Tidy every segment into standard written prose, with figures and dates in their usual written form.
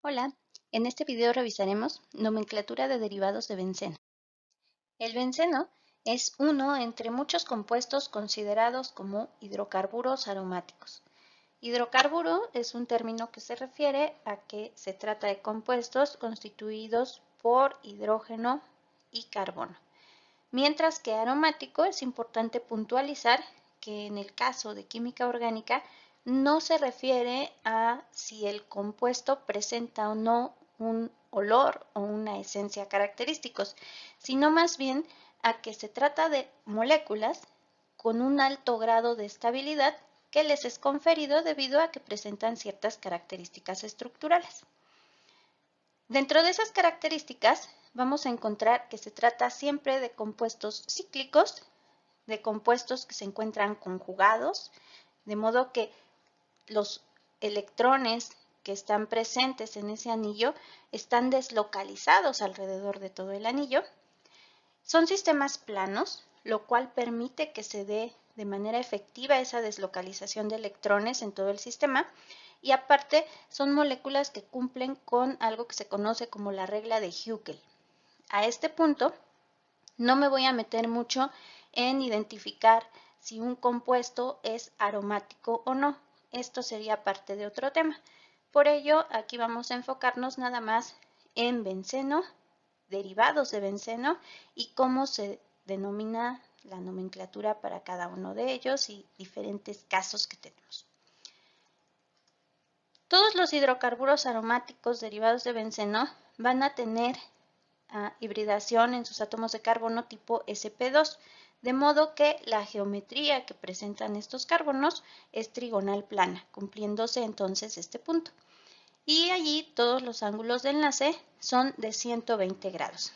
Hola, en este video revisaremos nomenclatura de derivados de benceno. El benceno es uno entre muchos compuestos considerados como hidrocarburos aromáticos. Hidrocarburo es un término que se refiere a que se trata de compuestos constituidos por hidrógeno y carbono. Mientras que aromático es importante puntualizar que en el caso de química orgánica no se refiere a si el compuesto presenta o no un olor o una esencia característicos, sino más bien a que se trata de moléculas con un alto grado de estabilidad que les es conferido debido a que presentan ciertas características estructurales. Dentro de esas características vamos a encontrar que se trata siempre de compuestos cíclicos, de compuestos que se encuentran conjugados, de modo que los electrones que están presentes en ese anillo están deslocalizados alrededor de todo el anillo. Son sistemas planos, lo cual permite que se dé de manera efectiva esa deslocalización de electrones en todo el sistema. Y aparte son moléculas que cumplen con algo que se conoce como la regla de Huckel. A este punto no me voy a meter mucho en identificar si un compuesto es aromático o no. Esto sería parte de otro tema. Por ello, aquí vamos a enfocarnos nada más en benceno, derivados de benceno y cómo se denomina la nomenclatura para cada uno de ellos y diferentes casos que tenemos. Todos los hidrocarburos aromáticos derivados de benceno van a tener hibridación en sus átomos de carbono tipo sp2, de modo que la geometría que presentan estos carbonos es trigonal plana, cumpliéndose entonces este punto. Y allí todos los ángulos de enlace son de 120 grados.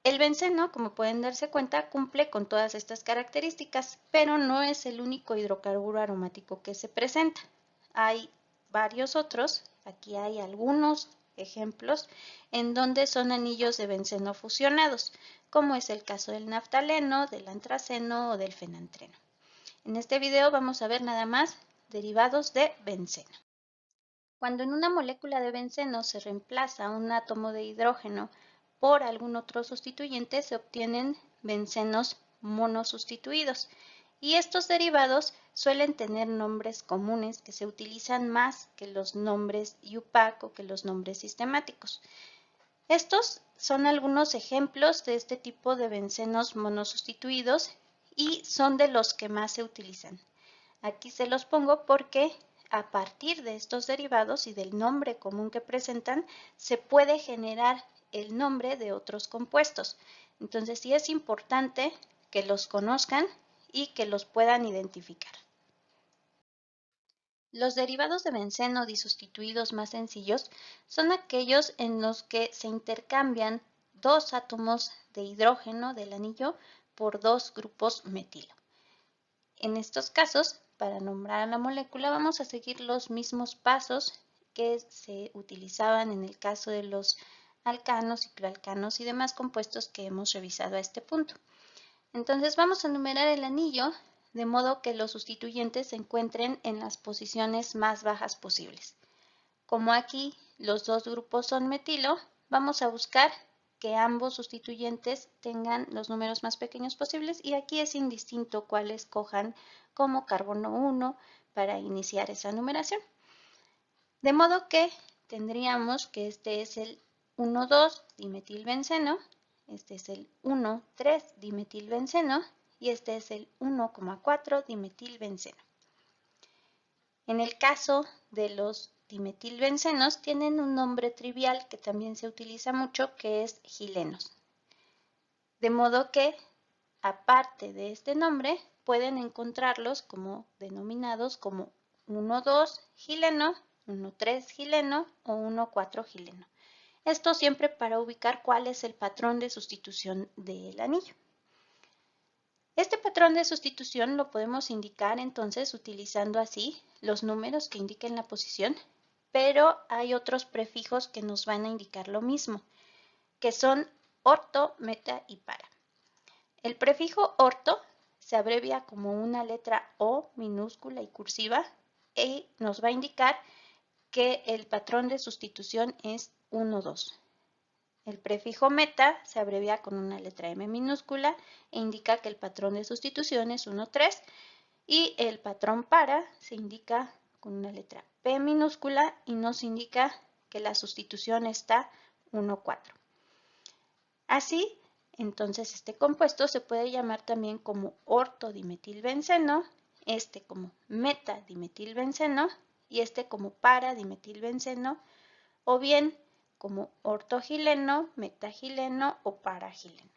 El benceno, como pueden darse cuenta, cumple con todas estas características, pero no es el único hidrocarburo aromático que se presenta. Hay varios otros, aquí hay algunos ejemplos en donde son anillos de benceno fusionados, como es el caso del naftaleno, del antraceno o del fenantreno. En este video vamos a ver nada más derivados de benceno. Cuando en una molécula de benceno se reemplaza un átomo de hidrógeno por algún otro sustituyente, se obtienen bencenos monosustituidos. Y estos derivados suelen tener nombres comunes que se utilizan más que los nombres IUPAC o que los nombres sistemáticos. Estos son algunos ejemplos de este tipo de bencenos monosustituidos y son de los que más se utilizan. Aquí se los pongo porque a partir de estos derivados y del nombre común que presentan, se puede generar el nombre de otros compuestos. Entonces sí es importante que los conozcan y que los puedan identificar. Los derivados de benceno disustituidos más sencillos son aquellos en los que se intercambian dos átomos de hidrógeno del anillo por dos grupos metilo. En estos casos, para nombrar a la molécula, vamos a seguir los mismos pasos que se utilizaban en el caso de los alcanos, cicloalcanos y demás compuestos que hemos revisado a este punto. Entonces vamos a numerar el anillo de modo que los sustituyentes se encuentren en las posiciones más bajas posibles. Como aquí los dos grupos son metilo, vamos a buscar que ambos sustituyentes tengan los números más pequeños posibles y aquí es indistinto cuál escojan como carbono 1 para iniciar esa numeración. De modo que tendríamos que este es el 1,2 dimetilbenceno, este es el 1,3 dimetilbenceno y este es el 1,4 dimetilbenceno. En el caso de los dimetilbencenos tienen un nombre trivial que también se utiliza mucho, que es gilenos. De modo que, aparte de este nombre, pueden encontrarlos como denominados como 1,2 gileno, 1,3 gileno o 1,4 gileno. Esto siempre para ubicar cuál es el patrón de sustitución del anillo. Este patrón de sustitución lo podemos indicar entonces utilizando así los números que indiquen la posición, pero hay otros prefijos que nos van a indicar lo mismo, que son orto, meta y para. El prefijo orto se abrevia como una letra O minúscula y cursiva y nos va a indicar que el patrón de sustitución es 1, 2. El prefijo meta se abrevia con una letra M minúscula e indica que el patrón de sustitución es 1, 3. Y el patrón para se indica con una letra P minúscula y nos indica que la sustitución está 1, 4. Así, entonces este compuesto se puede llamar también como ortodimetilbenceno, este como metadimetilbenceno y este como paradimetilbenceno, o bien como ortogileno, metagileno o paragileno.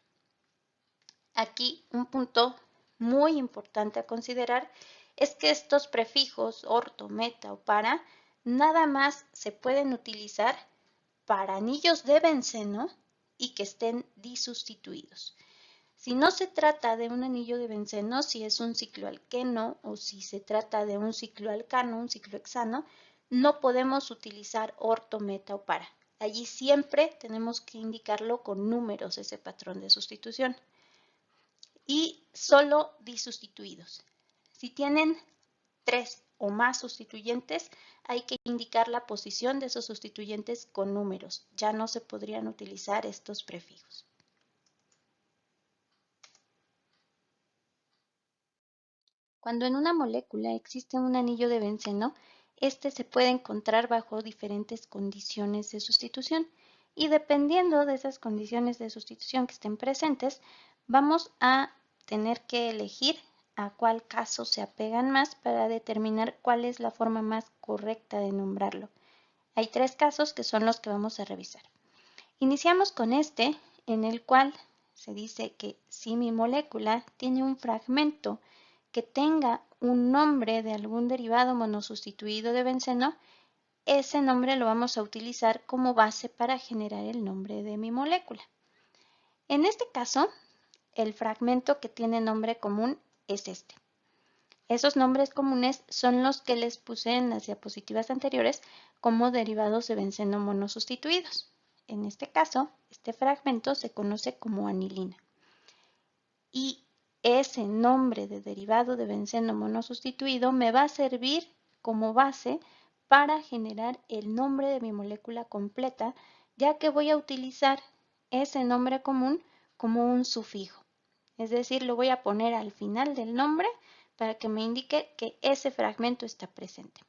Aquí un punto muy importante a considerar es que estos prefijos orto, meta o para nada más se pueden utilizar para anillos de benceno y que estén disustituidos. Si no se trata de un anillo de benceno, si es un cicloalqueno o si se trata de un cicloalcano, un ciclohexano, no podemos utilizar orto, meta o para. Allí siempre tenemos que indicarlo con números ese patrón de sustitución. Y solo disustituidos. Si tienen 3 o más sustituyentes, hay que indicar la posición de esos sustituyentes con números. Ya no se podrían utilizar estos prefijos. Cuando en una molécula existe un anillo de benceno, este se puede encontrar bajo diferentes condiciones de sustitución y dependiendo de esas condiciones de sustitución que estén presentes, vamos a tener que elegir a cuál caso se apegan más para determinar cuál es la forma más correcta de nombrarlo. Hay 3 casos que son los que vamos a revisar. Iniciamos con este, en el cual se dice que si mi molécula tiene un fragmento que tenga un nombre de algún derivado monosustituido de benceno, ese nombre lo vamos a utilizar como base para generar el nombre de mi molécula. En este caso, el fragmento que tiene nombre común es este. Esos nombres comunes son los que les puse en las diapositivas anteriores como derivados de benceno monosustituidos. En este caso, este fragmento se conoce como anilina. Y ese nombre de derivado de benceno monosustituido me va a servir como base para generar el nombre de mi molécula completa, ya que voy a utilizar ese nombre común como un sufijo. Es decir, lo voy a poner al final del nombre para que me indique que ese fragmento está presente.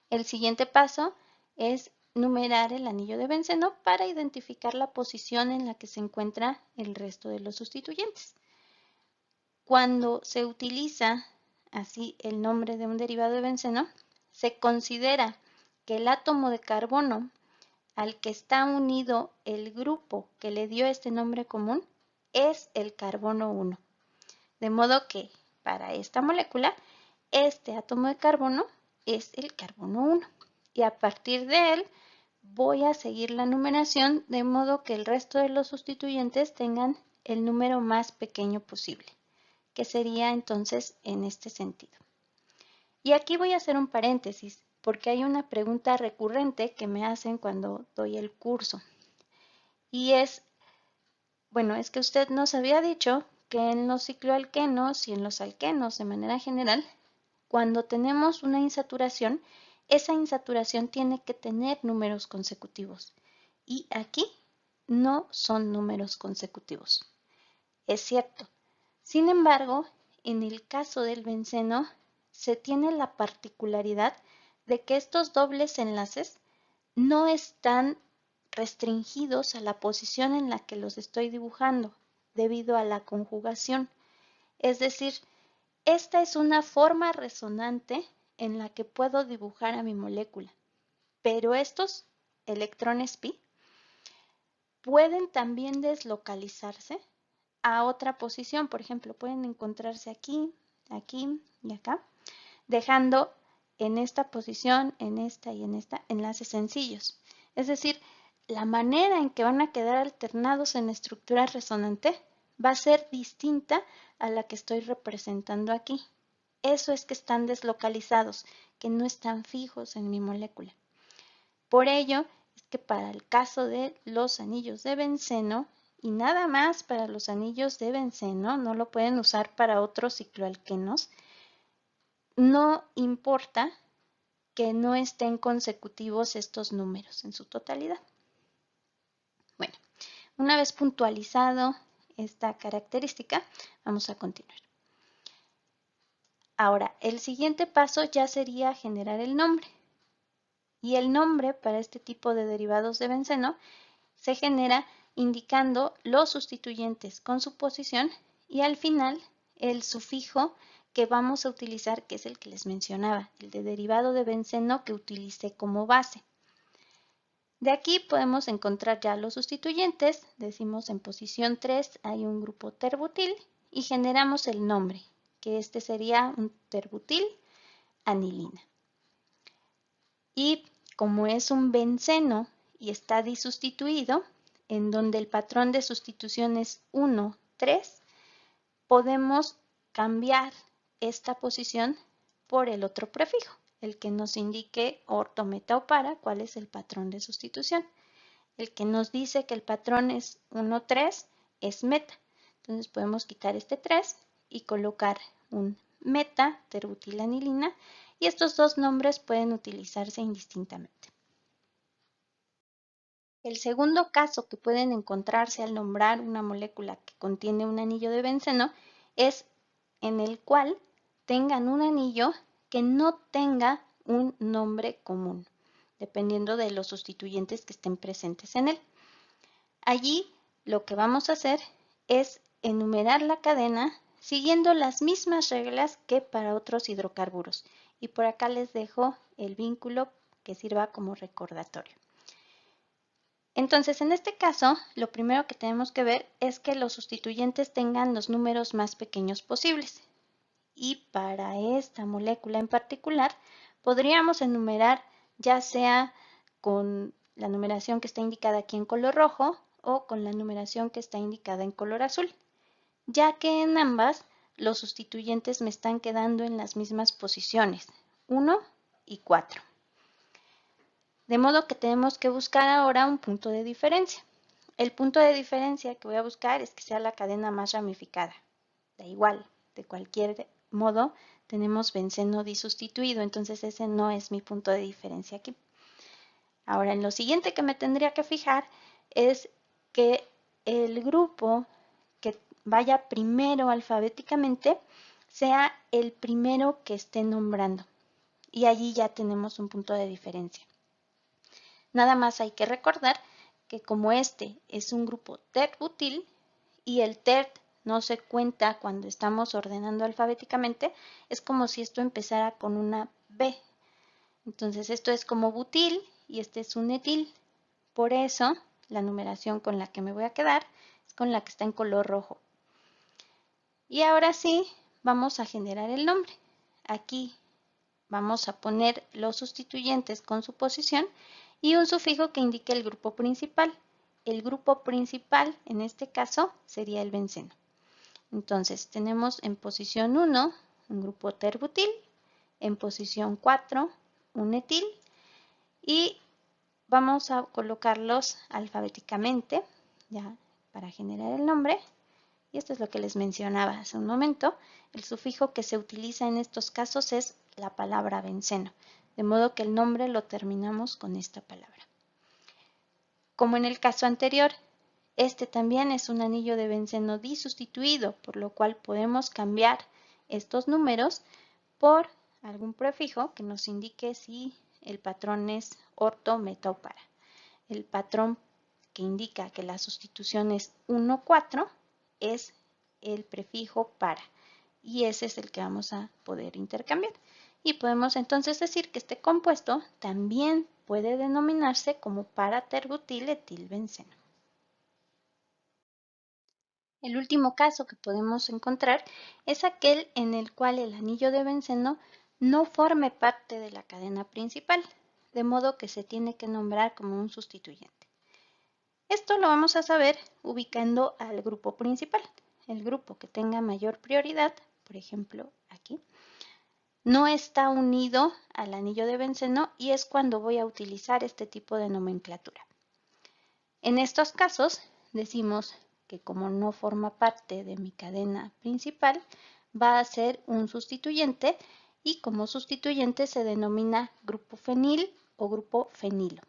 El siguiente paso es numerar el anillo de benceno para identificar la posición en la que se encuentra el resto de los sustituyentes. Cuando se utiliza así el nombre de un derivado de benceno, se considera que el átomo de carbono al que está unido el grupo que le dio este nombre común es el carbono 1. De modo que para esta molécula, este átomo de carbono es el carbono 1. Y a partir de él voy a seguir la numeración de modo que el resto de los sustituyentes tengan el número más pequeño posible, que sería entonces en este sentido. Y aquí voy a hacer un paréntesis, porque hay una pregunta recurrente que me hacen cuando doy el curso. Y es, bueno, es que usted nos había dicho que en los cicloalquenos y en los alquenos de manera general, cuando tenemos una insaturación, esa insaturación tiene que tener números consecutivos. Y aquí no son números consecutivos. Es cierto. Sin embargo, en el caso del benceno, se tiene la particularidad de que estos dobles enlaces no están restringidos a la posición en la que los estoy dibujando, debido a la conjugación. Es decir, esta es una forma resonante en la que puedo dibujar a mi molécula, pero estos electrones pi pueden también deslocalizarse a otra posición. Por ejemplo, pueden encontrarse aquí, aquí y acá, dejando en esta posición, en esta y en esta enlaces sencillos. Es decir, la manera en que van a quedar alternados en estructura resonante va a ser distinta a la que estoy representando aquí. Eso es que están deslocalizados, que no están fijos en mi molécula. Por ello, es que para el caso de los anillos de benceno, y nada más para los anillos de benceno, no lo pueden usar para otros cicloalquenos, no importa que no estén consecutivos estos números en su totalidad. Bueno, una vez puntualizado esta característica, vamos a continuar. Ahora, el siguiente paso ya sería generar el nombre. Y el nombre para este tipo de derivados de benceno se genera indicando los sustituyentes con su posición y al final el sufijo que vamos a utilizar, que es el que les mencionaba, el de derivado de benceno que utilicé como base. De aquí podemos encontrar ya los sustituyentes, decimos en posición 3 hay un grupo terbutil y generamos el nombre, que este sería un terbutil anilina. Y como es un benceno y está disustituido, en donde el patrón de sustitución es 1, 3, podemos cambiar esta posición por el otro prefijo, el que nos indique orto, meta o para cuál es el patrón de sustitución. El que nos dice que el patrón es 1, 3 es meta. Entonces podemos quitar este 3 y colocar un meta terbutilanilina y estos dos nombres pueden utilizarse indistintamente. El segundo caso que pueden encontrarse al nombrar una molécula que contiene un anillo de benceno es en el cual tengan un anillo que no tenga un nombre común, dependiendo de los sustituyentes que estén presentes en él. Allí lo que vamos a hacer es enumerar la cadena siguiendo las mismas reglas que para otros hidrocarburos. Y por acá les dejo el vínculo que sirva como recordatorio. Entonces, en este caso, lo primero que tenemos que ver es que los sustituyentes tengan los números más pequeños posibles. Y para esta molécula en particular, podríamos enumerar ya sea con la numeración que está indicada aquí en color rojo o con la numeración que está indicada en color azul, ya que en ambas los sustituyentes me están quedando en las mismas posiciones, 1 y 4. De modo que tenemos que buscar ahora un punto de diferencia. El punto de diferencia que voy a buscar es que sea la cadena más ramificada. Da igual, de cualquier modo tenemos benceno disustituido, entonces ese no es mi punto de diferencia aquí. Ahora, en lo siguiente que me tendría que fijar es que el grupo que vaya primero alfabéticamente sea el primero que esté nombrando. Y allí ya tenemos un punto de diferencia. Nada más hay que recordar que como este es un grupo terbutil y el tert no se cuenta cuando estamos ordenando alfabéticamente, es como si esto empezara con una B. Entonces esto es como butil y este es un etil. Por eso la numeración con la que me voy a quedar es con la que está en color rojo. Y ahora sí, vamos a generar el nombre. Aquí vamos a poner los sustituyentes con su posición y un sufijo que indique el grupo principal. El grupo principal, en este caso, sería el benceno. Entonces, tenemos en posición 1 un grupo terbutil, en posición 4 un etil y vamos a colocarlos alfabéticamente ya para generar el nombre. Y esto es lo que les mencionaba hace un momento. El sufijo que se utiliza en estos casos es la palabra benceno, de modo que el nombre lo terminamos con esta palabra. Como en el caso anterior, este también es un anillo de benceno disustituido, por lo cual podemos cambiar estos números por algún prefijo que nos indique si el patrón es orto, meta o para. El patrón que indica que la sustitución es 1, 4 es el prefijo para y ese es el que vamos a poder intercambiar. Y podemos entonces decir que este compuesto también puede denominarse como para-terbutil-etilbenceno. El último caso que podemos encontrar es aquel en el cual el anillo de benceno no forme parte de la cadena principal, de modo que se tiene que nombrar como un sustituyente. Esto lo vamos a saber ubicando al grupo principal. El grupo que tenga mayor prioridad, por ejemplo aquí, no está unido al anillo de benceno y es cuando voy a utilizar este tipo de nomenclatura. En estos casos decimos que como no forma parte de mi cadena principal, va a ser un sustituyente y como sustituyente se denomina grupo fenil o grupo fenilo.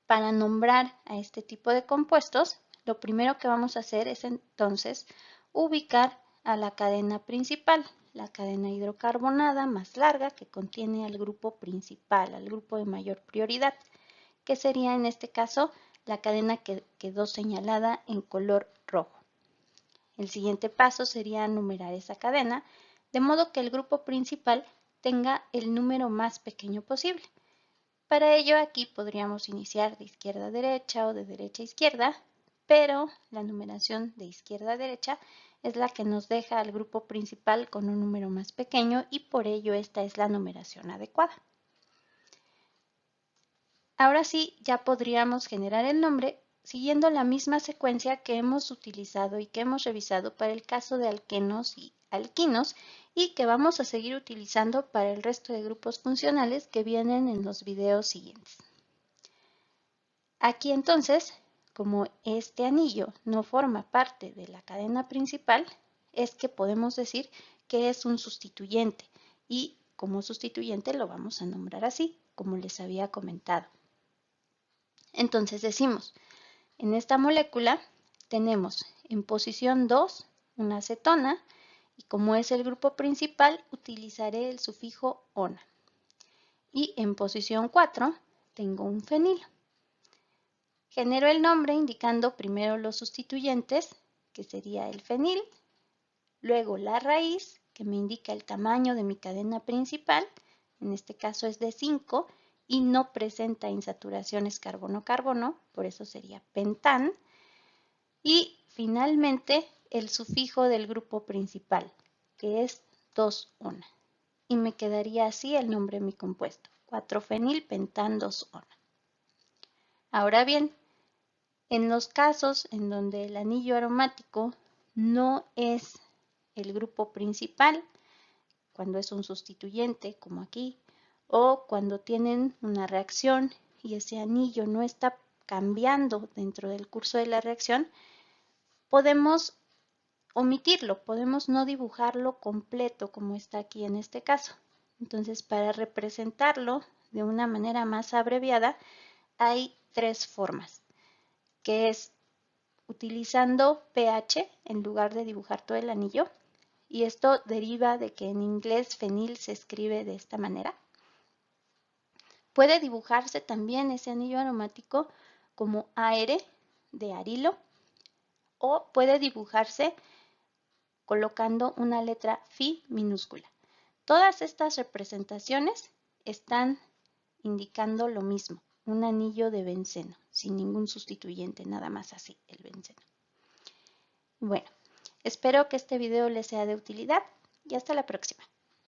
Para nombrar a este tipo de compuestos, lo primero que vamos a hacer es entonces ubicar a la cadena principal, la cadena hidrocarbonada más larga que contiene al grupo principal, al grupo de mayor prioridad, que sería en este caso la cadena que quedó señalada en color rojo. El siguiente paso sería numerar esa cadena, de modo que el grupo principal tenga el número más pequeño posible. Para ello aquí podríamos iniciar de izquierda a derecha o de derecha a izquierda, pero la numeración de izquierda a derecha es la que nos deja al grupo principal con un número más pequeño y por ello esta es la numeración adecuada. Ahora sí, ya podríamos generar el nombre siguiendo la misma secuencia que hemos utilizado y que hemos revisado para el caso de alquenos y alquinos y que vamos a seguir utilizando para el resto de grupos funcionales que vienen en los videos siguientes. Aquí entonces, como este anillo no forma parte de la cadena principal, es que podemos decir que es un sustituyente y como sustituyente lo vamos a nombrar así, como les había comentado. Entonces decimos, en esta molécula tenemos en posición 2 una acetona y como es el grupo principal utilizaré el sufijo ona. Y en posición 4 tengo un fenilo. Genero el nombre indicando primero los sustituyentes, que sería el fenil, luego la raíz, que me indica el tamaño de mi cadena principal, en este caso es de 5 y no presenta insaturaciones carbono-carbono, por eso sería pentán, y finalmente el sufijo del grupo principal, que es 2-ona, y me quedaría así el nombre de mi compuesto, 4-fenilpentán-2-ona. Ahora bien, en los casos en donde el anillo aromático no es el grupo principal, cuando es un sustituyente, como aquí, o cuando tienen una reacción y ese anillo no está cambiando dentro del curso de la reacción, podemos omitirlo, podemos no dibujarlo completo como está aquí en este caso. Entonces, para representarlo de una manera más abreviada, hay tres formas, que es utilizando pH en lugar de dibujar todo el anillo, y esto deriva de que en inglés fenil se escribe de esta manera. Puede dibujarse también ese anillo aromático como AR de arilo o puede dibujarse colocando una letra Fi minúscula. Todas estas representaciones están indicando lo mismo, un anillo de benceno, sin ningún sustituyente, nada más así, el benceno. Bueno, espero que este video les sea de utilidad y hasta la próxima.